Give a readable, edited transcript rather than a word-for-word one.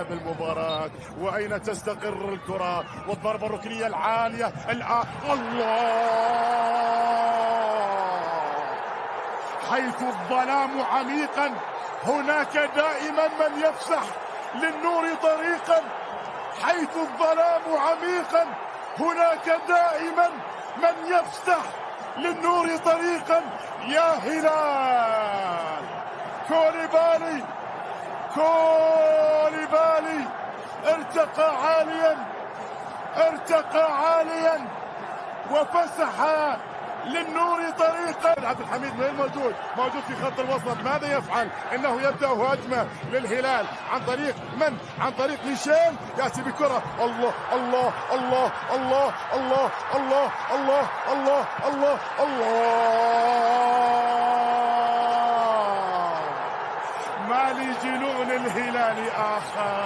المباراة وأين تستقر الكرة والضربة الركنية العالية الله، حيث الظلام عميقا هناك دائما من يفسح للنور طريقا، حيث الظلام عميقا هناك دائما من يفسح للنور طريقا. يا هلال كوليبالي ارتقى عاليا وفسح للنور طريقا. عبد الحميد موجود في خط الوسط، ماذا يفعل؟ انه يبدا هجمه للهلال عن طريق من؟ عن طريق ميشيل، ياتي بكره الله الله الله الله الله الله الله الله الله الله، ما لجنون الهلال آخر.